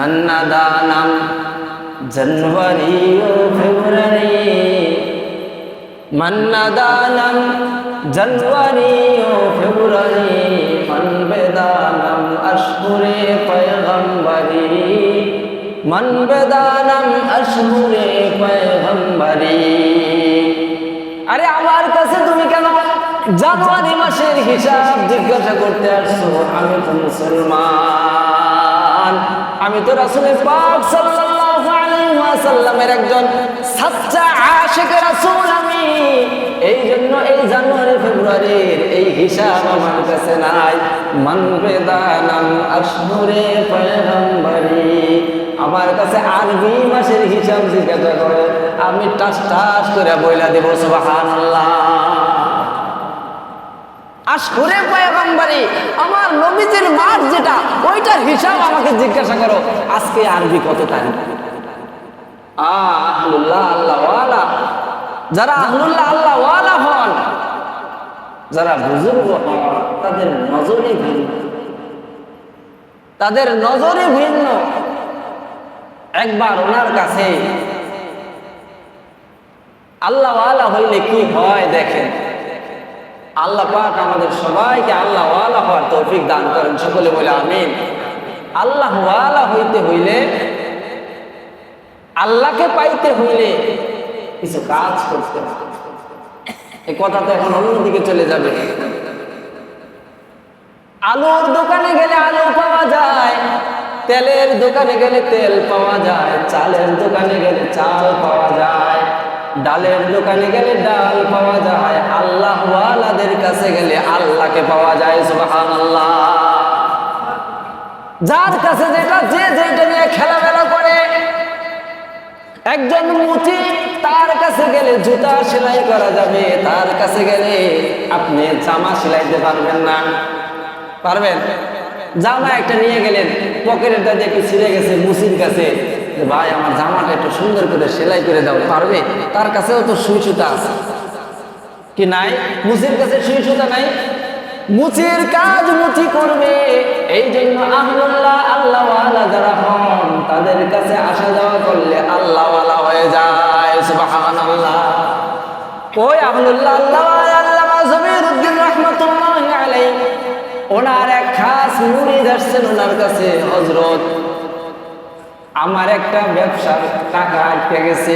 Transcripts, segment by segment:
মান্নাদানাম জানুয়ারি ও ফেব্রুয়ারি, মান্নাদানাম জানুয়ারি ও ফেব্রুয়ারি, মানবেদানাম আশহুরে পয়গম্বরি, মানবেদানাম আশহুরে পয়গম্বরি। আরে আমার কাছে তুমি কেন জানুয়ারি মাসের হিসাব জিজ্ঞাসা করতে আসছো? আমি তো মুসলমান, আমি তো রাসূল পাক সাল্লাল্লাহু আলাইহি ওয়াসাল্লামের একজন সাচ্চা আশিক রাসূল। আমি এই জন্য এই জানুয়ারি ফেব্রুয়ারির এই হিসাব আমার কাছে নাই। মানবেদানাম আশহুরে পয়গম্বরি, আমার কাছে আরবি মাসের হিসাব জিজ্ঞাসা করো, আমি টাস টাস করে বইলা দেব সুবহানাল্লাহ। আশহুরে পয়গম্বরি, আমার নবীজির মাস যেটা, ওইটার হিসাব আমাকে জিজ্ঞাসা করো আজকে আরবি কত তারিখ। আহলুল্লাহ আল্লাহ ওয়ালা, যারা আহলুল্লাহ আল্লাহ ওয়ালা হন, যারা বুজুর্গ হন, তাদের নজরে ভিন্ন, তাদের নজরে ভিন্ন। একবার ওনার কাছে আল্লাহ ওয়ালা হইলে কি হয় দেখেন। আল্লাহ পাক আমাদের সবাইকে আল্লাহ ওয়ালা হওয়ার তৌফিক দান করেন, সকলে বলে আমিন। আল্লাহ ওয়ালা হইতে হইলে, আল্লাহকে পাইতে হইলে কিছু কাজ করতে হবে। এই কথা তো এখন অন্যদিকে চলে যাবে। আলুর দোকানে গেলে আলু পাওয়া যায়, তেলের দোকানে গেলে তেল পাওয়া যায়, চালের দোকানে গেলে চাল পাওয়া যায়, ডালের দোকানে গেলে ডাল পাওয়া যায়। আল্লাহ ওয়ালাদের কাছে গেলে আল্লাহকে পাওয়া যায় সুবহানাল্লাহ। যার কাছে যেটা, যে যেটা নিয়ে খেলামেলা করে, একজন মুচি, তার কাছে গেলে জুতা সেলাই করা যাবে, তার কাছে গেলে আপনি জামা সেলাইতে পারবেন না। পারবেন? জামা একটা নিয়ে গেলেন, পকেটেরটা দিয়ে একটু ছিঁড়ে গেছে, মুচির কাছে, ভাই আমার জামাটা একটু সুন্দর করে সেলাই করে দাও, পারবে? তার কাছেও তো সুই সুতা আছে কি নাই? মুচির কাছে সুই সুতা নাই, মুচির কাজ মুচি করবে। এই জন্য আহলুল্লাহ আল্লাহ ওয়ালা যারা হন, তাদের কাছে আসা যাওয়া করলে আল্লাহ ওয়ালা হয়ে যায় সুবহানাল্লাহ। ওই আহলুল্লাহ আল্লাহ ওয়ালা আল্লামা জমিরুদ্দিন রাহমাতুল্লাহি আলাইহি, ওনার এক খাস মুরিদ আসছেন ওনার কাছে, হযরত আমার একটা ব্যবসার টাকা আটকে গেছে,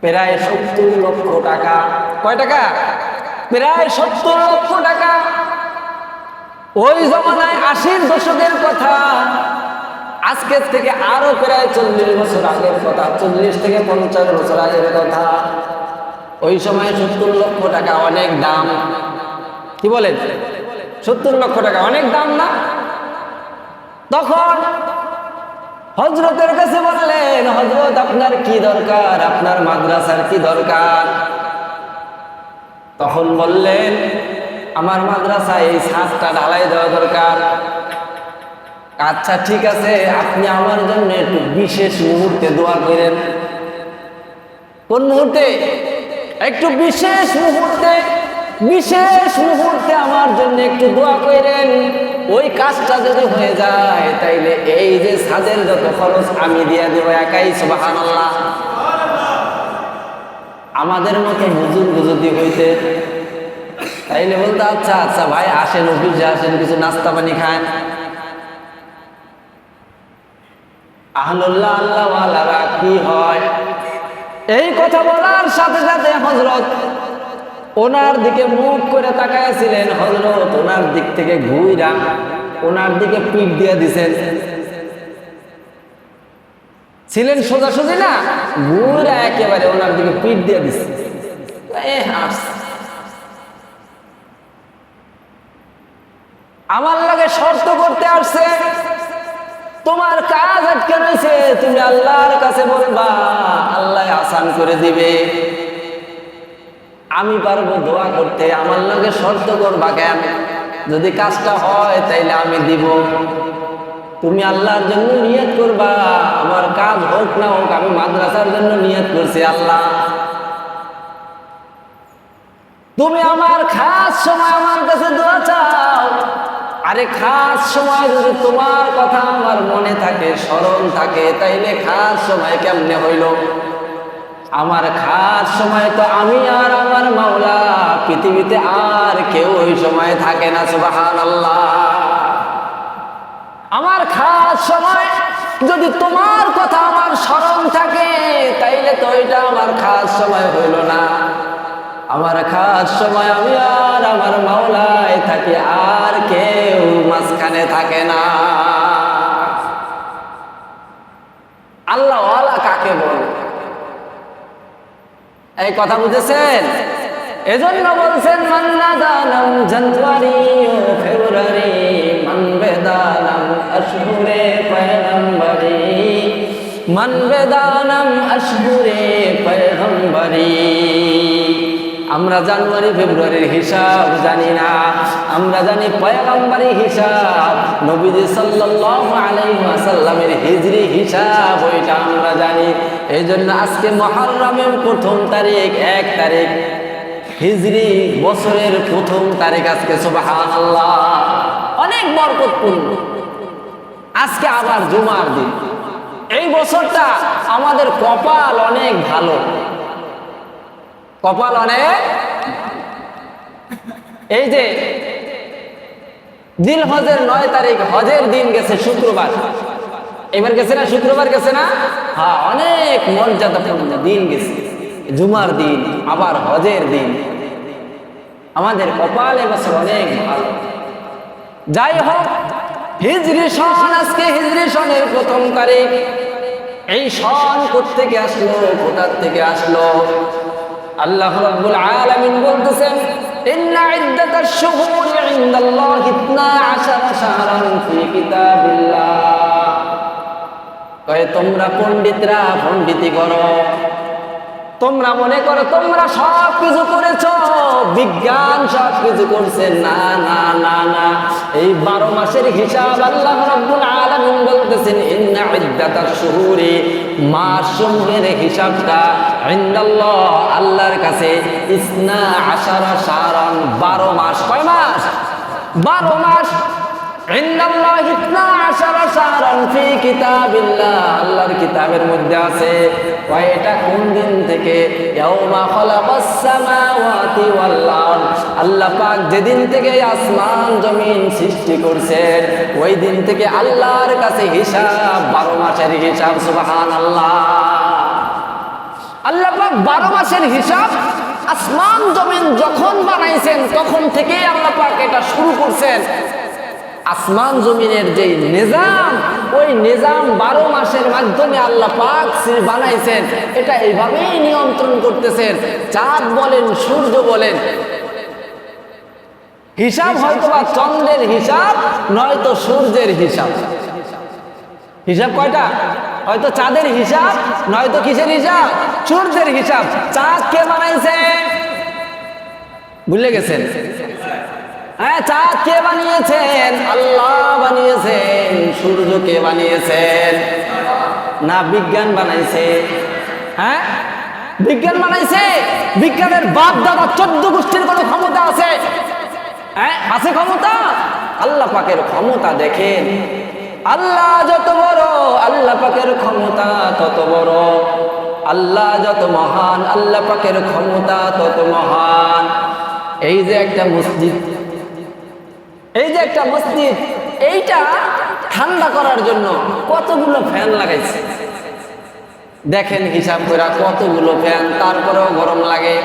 প্রায় 70 লক্ষ টাকা। কয় টাকা? প্রায় 70 লক্ষ টাকা। ওই জমানায় 80-র দশকের কথা, আজকের থেকে আরো প্রায় 40 বছর আগের কথা, 40 থেকে 50 বছর আগের কথা। ওই সময় 70 লক্ষ টাকা অনেক দাম। কি বলেন? 70 লক্ষ টাকা অনেক দাম না? তখন হযরতের কাছে বললেন, হযরত আপনার কি দরকার, আপনার মাদ্রাসার কি দরকার? তখন বললেন, আমার মাদ্রাসায় এই ছাদটা ঢালাই দেওয়া দরকার। আচ্ছা ঠিক আছে, আপনি আমার জন্য একটু বিশেষ মুহূর্তে দোয়া করেন। কোন মুহূর্তে? একটু বিশেষ মুহূর্তে, বিশেষ মুহূর্তে আমার জন্য একটু দোয়া করেন। ওই কাজটা যদি হয়ে যায়, তাইলে এই যে ছাদের যত খরচ আমি দিয়ে দেব একাই সুবহানাল্লাহ। আমাদের মতো হুজুর যদি হইতে, তাইলে বলতো আচ্ছা আচ্ছা ভাই আসেন, অফিসে আসেন, কিছু নাস্তা পানি খান। আহলুল্লাহ আল্লাহ ওয়ালারা কি হয়, এই কথা বলার সাথে সাথে হযরত ওনার দিকে মুখ করে তাকাইছিলেন। হযরত ওনার দিক থেকে ঘুইরা ওনার দিকে পিঠ দিয়ে দিছেন। ছিলেন সোজাসুজি না, ঘুইরা একেবারে ওনার দিকে পিঠ দিয়ে দিছে। আমার লাগে শর্ত করতে আসছে, তোমার কাজ আটকে রয়েছে, তুমি আল্লাহর কাছে বলবা, আল্লাহ আসান করে দিবে। আমি পারবো দোয়া করতে, আমার লাগে শর্ত করবা কেন? যদি কাজটা হয় তাইলে আমি দিব। তুমি আল্লাহর জন্য নিয়ত করবা, আমার কাজ হোক না হোক, আমি মাদ্রাসার জন্য নিয়ত করছি আল্লাহ। তুমি আমার খাস সময় আমার কাছে দোয়া চাও, আরে খাস সময় যদি তোমার কথা আমার মনে থাকে, স্মরণ থাকে, তাইলে খাস সময় কেমনে হইল? আমার খাস সময় তো আমি আর আমার মাওলা, পৃথিবীতে আর কেউ ওই সময় থাকে না। সুবহানাল্লাহ। আমার খাস সময় যদি তোমার কথা আমার স্মরণ থাকে, তাইলে তো এটা আমার খাস সময় হইল না। আমার খাস সময় আমি আর আমার মাওলায় থাকি, আর কেউ মাঝখানে থাকে না। আল্লাহ ওয়ালা কাকে বলে? এই কথা বুঝেছেন? এজন্য বলছেন মান নাদানাম জানুয়ারি ও ফেব্রুয়ারি, মান বেদানাম আশহুরে পয়গম্বরি, মান বেদানাম আশহুরে পয়গম্বরি। আমরা জানুয়ারি ফেব্রুয়ারির হিসাব জানি না, আমরা জানি পয়গম্বরি হিসাব, নবীজি সাল্লাল্লাহু আলাইহি ওয়াসাল্লামের হিজরি হিসাব, ওইটা আমরা জানি। এই জন্য আজকে মুহররমের প্রথম তারিখ, 1 তারিখ, হিজরি বছরের প্রথম তারিখ আজকে। সুবহানাল্লাহ, অনেক বরকতপূর্ণ। আজকে আবার জুমার দিন। এই বছরটা আমাদের কপাল অনেক ভালো, কপাল অনেক। এই যে জিলহজের 9 তারিখ হজের দিন গেছে শুক্রবার, এবার গেছে না? শুক্রবার গেছে না? হ্যাঁ, অনেক মর্যাদাপূর্ণ দিন গেছে, জুমার দিন, আবার হজের দিন। আমাদের কপাল এবছর অনেক ভালো। যাই হোক, হিজরি সন আজকে, হিজরি সনের প্রথম তারিখ। এই সন কোত্থেকে আসলো, কোথার থেকে আসলো? আল্লাহ রাব্বুল আলামিন বলতেছেন ইন্না ইদ্দাতাশ শুহুরি ইনদাল্লাহি 12 শাহরান ফি কিতাবিল্লাহ। কয় তোমরা পণ্ডিতরা পণ্ডিতি করো, তোমরা মনে করো তোমরা সব কিছু করেছো, বিজ্ঞান সব কিছু করছে। না না না না, এই 12 মাসের হিসাব আল্লাহ রাব্বুল আলামিন বলতেছেন ইন্না ইদ্দাতাশ শুহুরি, মাসসমূহের হিসাবটা ইনদাল্লাহ, আল্লাহর কাছে 12 শাহরান, 12 মাস। কয় মাস? 12 মাস। ইনদাল্লাহি 12 শাহরান ফি কিতাবিল্লাহ, আল্লাহর কিতাবের মধ্যে আছে। কয় এটা কোন দিন থেকে? ইয়াউমা খালাকাস সামাওয়াতি ওয়াল আরদ, আল্লাহ পাক যেদিন থেকে আসমান জমিন সৃষ্টি করছেন, ওই দিন থেকে আল্লাহর কাছে হিসাব, 12 মাসের হিসাব। সুবহানাল্লাহ। আল্লাহ পাক 12 মাসের হিসাব আসমান জমিন যখন বানাইছেন তখন থেকে আল্লাহ পাক এটা শুরু করছেন। আসমান জমিনের যে নিজাম, ওই নিজাম 12 মাসের মাধ্যমে আল্লাহ পাক বানাইছেন। এটা এইভাবেই নিয়ন্ত্রণ করতেছেন। চাঁদ বলেন, সূর্য বলেন, হিসাব হয়তোবা চন্দ্রের হিসাব, নয়তো সূর্যের হিসাব। হিসাব কয়টা? হয়তো চাঁদের হিসাব, নয়তো কিসের হিসাব? সূর্যের হিসাব। চাঁদ কে বানাইছে? ভুলে গেছেন? হ্যাঁ, চাঁদ কে বানিয়েছেন? আল্লাহ বানিয়েছেন। সূর্য কে বানিয়েছেন? না বিজ্ঞান বানাইছে? হ্যাঁ, বিজ্ঞান বানাইছে। বিজ্ঞানের বাপ দাদা 14 গোষ্ঠীর কোনো ক্ষমতা আছে? হ্যাঁ, আছে ক্ষমতা? আল্লাহ পাকের ক্ষমতা দেখেন। আল্লাহ যত বড়, আল্লাহ পাকের ক্ষমতা তত বড়। আল্লাহ যত মহান, আল্লাহ পাকের ক্ষমতা তত মহান। এই যে একটা মসজিদ, এই যে একটা মসজিদ, এইটা ঠান্ডা করার জন্য কতগুলো ফ্যান লাগাইছে দেখেন, হিসাব করে কতগুলো ফ্যান, তারপরেও গরম লাগে।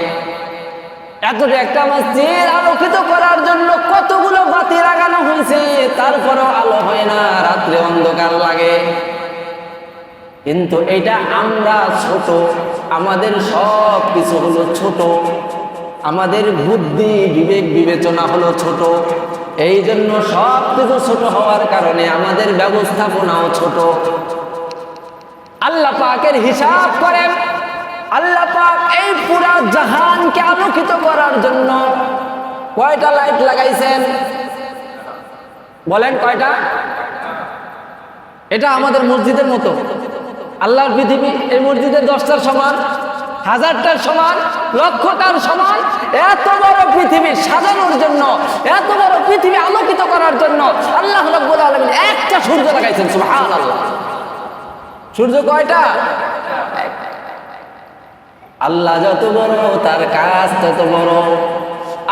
এতটা একটা মসজিদ আলোকিত করার জন্য কতগুলো বাতি লাগানো হয়েছে, তারপরেও আলো হয় না, রাত্রে অন্ধকার লাগে। কিন্তু এটা আমরা ছোট, আমাদের সব কিছু হলো ছোট, আমাদের বুদ্ধি বিবেক বিবেচনা হলো ছোট। এই জন্য সব কিছু ছোট হওয়ার কারণে আমাদের ব্যবস্থাপনাও ছোট। আল্লাহ পাকের হিসাব করেন, আল্লাহ পাক এই পুরা জাহানকে আলোকিত করার জন্য কয়টা লাইট লাগাইছেন? বলেন কয়টা? এটা আমাদের মসজিদের মতো। আল্লাহর পৃথিবী এই মসজিদের 10টার সমান, হাজারটার সমান, লক্ষটার সমান। এত বড় পৃথিবী সাজানোর জন্য, এত বড় পৃথিবী আলোকিত করার জন্য আল্লাহ রাব্বুল আলামিন একটা সূর্য লাগাইছেন। সুবহানাল্লাহ। সূর্য কয়টা? আল্লাহ যত বড় তার কাজ তত বড়।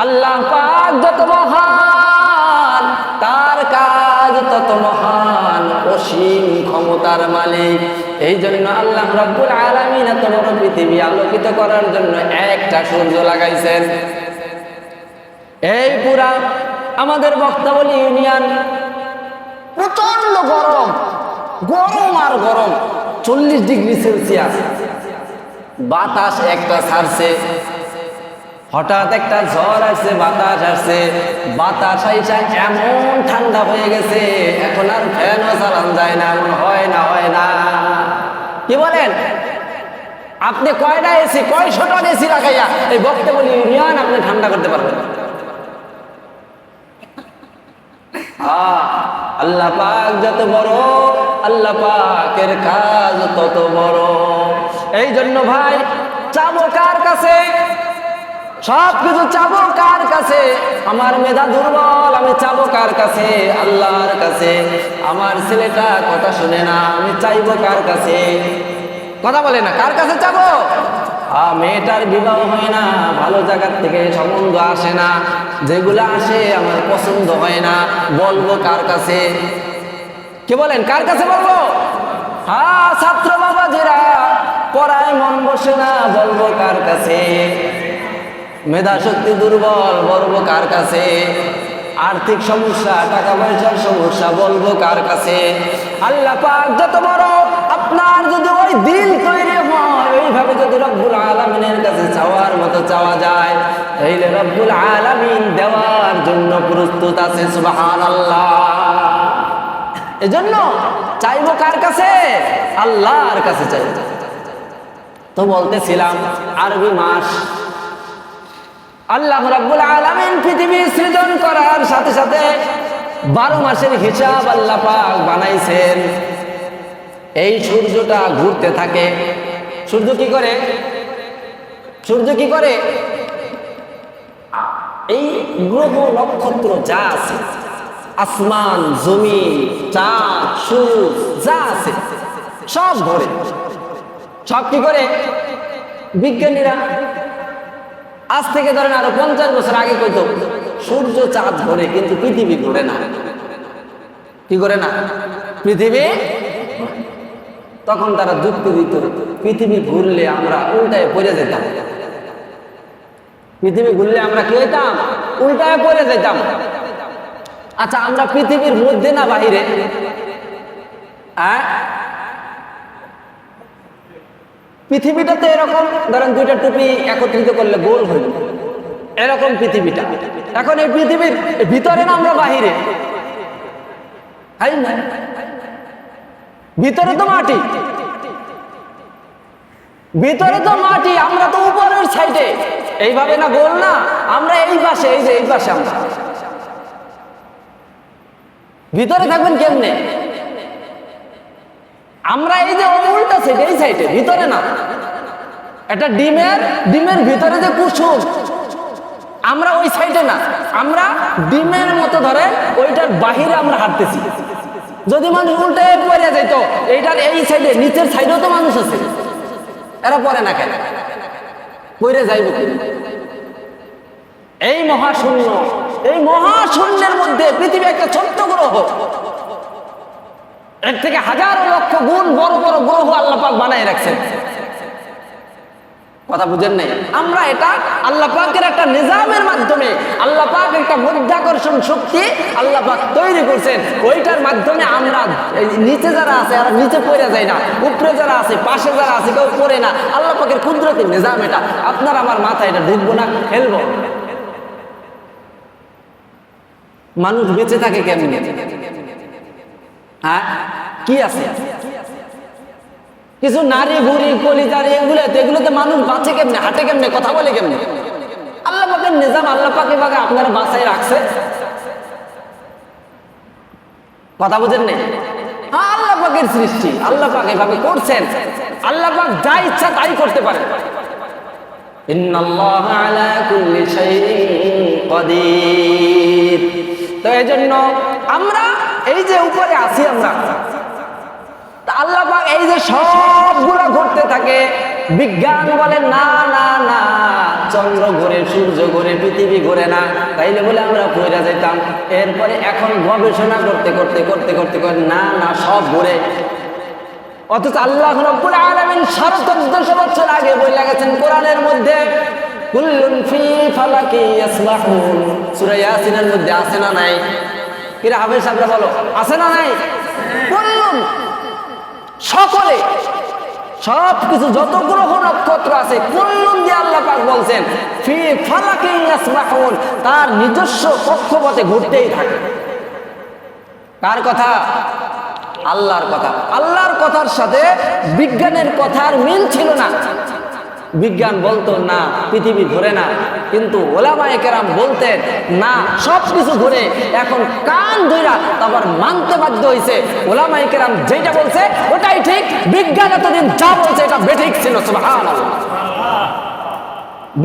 আল্লাহ পাক যত মহান তার কাজ তত মহান। অসীম ক্ষমতার মালিক। এই জন্য আল্লাহ রাব্বুল আলামিন এত বড় পৃথিবী আলোকিত করার জন্য একটা সূর্য লাগাইছেন। এই পুরা আমাদের বক্তাবলী ইউনিয়ন প্রচন্ড গরম, গরম আর গরম, 40 ডিগ্রি সেলসিয়াস। বাতাস একটা ছাড়ছে, হঠাৎ একটা ঝড় আসছে, বাতাস আসছে, বাতাস আইসা এমন ঠান্ডা হয়ে গেছে এখন আর ফ্যানও চালানো যায় না। এমন হয় না, হয় না? কি বলেন? আপনি কয়টা এসি, কয়শোটা এসি লাগাইয়া এই বক্তাবলী ইউনিয়ন আপনি ঠান্ডা করতে পারবেন? আল্লাহ পাক যত বড়, আল্লাহ পাকের কাজ তত বড়। এই জন্য ভাই চাবো কার কাছে? সবকিছু চাবো কার কাছে? আমার মেধা দুর্বল, আমি চাবো কার কাছে? আল্লাহর কাছে। আমার ছেলেটা কথা শুনে না, আমি চাইবো কার কাছে? কথা বলে না, কার কাছে চাবো? মেয়েটার বিবাহ হয় না, ভালো জায়গার থেকে সম্বন্ধ আসে না, যেগুলো আসে আমার পছন্দ হয় না, বলবো কার কাছে? কি বলেন, কার কাছে বলবো? ছাত্র বাবা যারা পড়ায় মন বসে না, বলবো কার কাছে? মেধা শক্তি দুর্বল, বলবো কার কাছে? আর্থিক সমস্যা, টাকা পয়সার সমস্যা, বলবো কার কাছে? আল্লাহ পাক যত বড়, আপনার যদি ওই দিল তৈরি হয়, ওইভাবে যদি রব্বুল আলামিনের কাছে চাওয়ার মতো চাওয়া যায়, তাইলে রব্বুল আলামিন দেওয়ার জন্য প্রস্তুত আছে। সুবহানাল্লাহ। এজন্য চাইবো কার কাছে? আল্লাহর কাছে চাইবো। তো বলতেছিলাম আরবি মাস, আল্লাহ রাব্বুল আলামিন পৃথিবী সৃজন করার সাথে সাথে 12 মাসের হিসাব আল্লাহ পাক বানাইছেন। এই সূর্যটা ঘুরতে থাকে। সূর্য কি করে? সূর্য কি করে? এই গ্রহ নক্ষত্র যা আছে, আসমান, জমিন, চাঁদ, সূর্য যা আছে সব ঘোরে। সব কি করে? বিজ্ঞানীরা আজ থেকে ধরেন আরো 50 বছর আগে কইতো সূর্য চাঁদ ঘোরে কিন্তু পৃথিবী ঘোরে না। কি করে না? পৃথিবী। তখন তারা যুক্তি দিত পৃথিবী ঘুরলে আমরা উল্টায় পড়ে যেতাম। পৃথিবী ঘুরলে আমরা কি হইতাম? উল্টায় পড়ে যেতাম। আচ্ছা, আমরা পৃথিবীর মধ্যে না বাহিরে? পৃথিবীটা তো এরকম, ধরেন দুইটা টুপি একত্রিত করলে গোল হইল, এরকম পৃথিবীটা। এখন এই পৃথিবীর ভিতরে না আমরা বাহিরে? ভিতরে তো মাটি, ভিতরে তো মাটি, আমরা তো উপরের সাইডে। এইভাবে না গোল না, আমরা এই পাশে, এই যে এই পাশে আমরা। ভিতরে থাকবেন কেমনে? আমরা এই যে উল্টা সাইড, এই সাইডে, ভিতরে না। একটা ডিমের ভিতরে যে কুসুম, আমরা ওই সাইডে না, আমরা ডিমের মতো ধরে ওইটার বাহিরে আমরা হাঁটতেছি। যদি মানুষ উল্টায় পড়ে যেত, এইটার এই সাইডে নিচের সাইডেও তো মানুষ আছে, এরা পড়ে না কেন? পড়ে যাইব। এই মহাশূন্য, এই মহাশূন্যের মধ্যে পৃথিবী একটা ছোট্ট গ্রহ, এর থেকে হাজার লক্ষ গুণ বড় বড় গ্রহ আল্লাহ পাক বানায় রাখছেন। কথা বুঝেন নাই? আমরা এটা আল্লাহ পাকের একটা নিজামের মাধ্যমে, আল্লাহ পাক একটা মধ্যাকর্ষণ শক্তি আল্লাহ পাক তৈরি করছেন। ওইটার মাধ্যমে আমরা নিচে যারা আছে আর নিচে পড়ে যায় না, উপরে যারা আছে, পাশে যারা আছে কেউ পড়ে না। আল্লাহ পাকের কুদরতের নিজাম এটা। আপনার আমার মাথায় এটা ঢুকবো না, ফেলবো। মানুষ বেঁচে থাকে কেমনে? কি আছে? কিছু নারী বুড়ি কলিজারি এগুলোতে মানুষ বাঁচে কেমনে, হাঁটে কেমনে, কথা বলে কেমনে? আল্লাহ পাকের নিজাম, আল্লাহ পাকে পাকে আপনারা বাঁচাই রাখছে। কথা বুঝেন নাই? আল্লাহ পাকের সৃষ্টি, আল্লাহ পাক এভাবে করছেন। আল্লাহ পাক যা ইচ্ছা তাই করতে পারেন। ইন্নাল্লাহা আলা কুল্লি শাইইন কাদির। তো এজন্য আমরা এই যে উপরে আছি আমরা, আল্লাহ পাক এই যে সবগুলো ঘুরতে থাকে, বিজ্ঞান বলে না না না, চন্দ্র ঘুরে, সূর্য ঘুরে, পৃথিবী ঘুরে না, তাইলে বলে আমরা পয়রা যেতাম। এরপরে এখন গবেষণা করতে করতে করতে করতে করতে না না সব ঘুরে। অথচ আল্লাহ রাব্বুল আলামিন 1450 বছর আগে বলে গেছেন কোরআনের মধ্যে, কুল্লুন ফি ফালাকি ইয়াসবাহুন। সূরা ইয়াসিনের মধ্যে আছে না নাই? কিরা হাফেজ সাহেবরা বলো, আছে না নাই? কুল্লুন, সকলে, সবকিছু, যত গ্রহ নক্ষত্র আছে, কুল্লুন দিয়ে আল্লাহ পাক বলছেন ফি ফালাকি ইয়াসবাহুন, তার নিজস্ব কক্ষপথে ঘুরতেই থাকে। কার কথা? আল্লাহর কথা। আল্লাহর কথার সাথে বিজ্ঞানের কথার মিল ছিল না। বিজ্ঞান বলতো না পৃথিবী ঘুরে না, কিন্তু ওলামায়ে কেরাম বলতেন না সবকিছু ঘুরে। এখন কান ধইরা তারপর মানতে বাধ্য হয়েছে ওলামায়ে কেরাম যেটা বলছে ওটাই ঠিক, বিজ্ঞান এতদিন যা বলছে এটা বেঠিক ছিল। সুবহানাল্লাহ।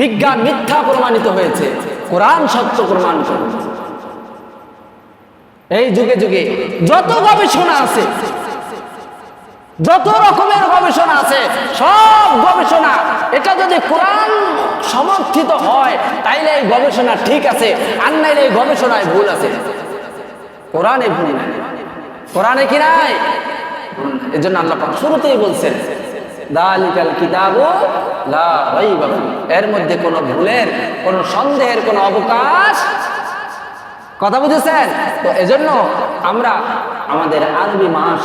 বিজ্ঞান মিথ্যা প্রমাণিত হয়েছে, কোরআন সত্য প্রমাণিত হয়েছে। এই যুগে যুগে যত গবেষণা আছে, যত রকমের গবেষণা আছে, সব গবেষণা এটা যদি কোরআন সমর্থিত হয় তাইলে এই গবেষণা ঠিক আছে, আর নাইলে এই গবেষণায় ভুল আছে। কোরআনে ভুল নাই, কোরআনে কি নাই? এজন্য আল্লাহ পাক শুরুতেই বলছেন যালিকাল কিতাবু লা রাইবা ফীহি, এর মধ্যে কোনো ভুলের, কোনো সন্দেহের কোনো অবকাশ। কথা বুঝেছেন? তো এজন্য আমরা আমাদের আরবি মাস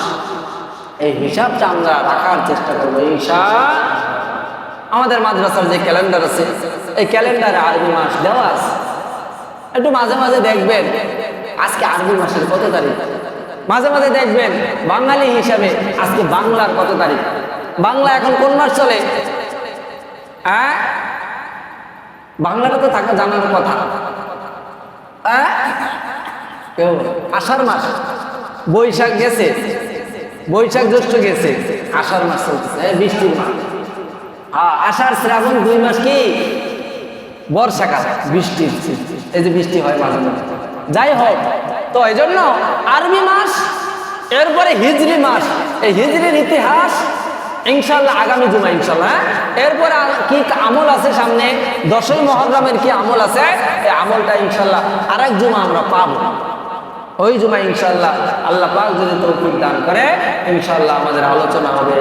এই হিসাবটা আমরা রাখার চেষ্টা করবো ইনশাআল্লাহ। আমাদের মাদ্রাসার যে ক্যালেন্ডার আছে, এই ক্যালেন্ডারে আরবি মাস দেওয়া আছে। একটু মাঝে মাঝে দেখবেন আজকে আরবি মাসের কত তারিখ, মাঝে মাঝে দেখবেন বাঙালি হিসাবে আজকে বাংলার কত তারিখ। বাংলা এখন কোন মাস চলে? হ্যাঁ, বাংলাটা তো থাকা জানার কথা। আষাঢ় মাস, বৈশাখ গেছে, বৈশাখ জ্যৈষ্ঠ গেছে, আষাঢ় মাস চলতেছে, বৃষ্টির মাস। হ্যাঁ, আষাঢ় শ্রাবণ 2 মাস কি বর্ষাকাল, বৃষ্টি। এই যে বৃষ্টি হয় মাঝে মাঝে। যাই হোক, তো এই জন্য আরবি মাস, এরপরে হিজরি মাস। এই হিজরির ইতিহাস ইনশাল্লাহ আগামী জুমা ইনশাল্লাহ। এরপরে কি আমল আছে সামনে, 10ই মুহররমের কি আমল আছে, এই আমলটা ইনশাল্লাহ আরেক জুমা আমরা পাবো। ওই জুমা ইনশাল্লাহ আল্লাহ পাক যদি তৌফিক দান করে ইনশাল্লাহ আমাদের আলোচনা হবে।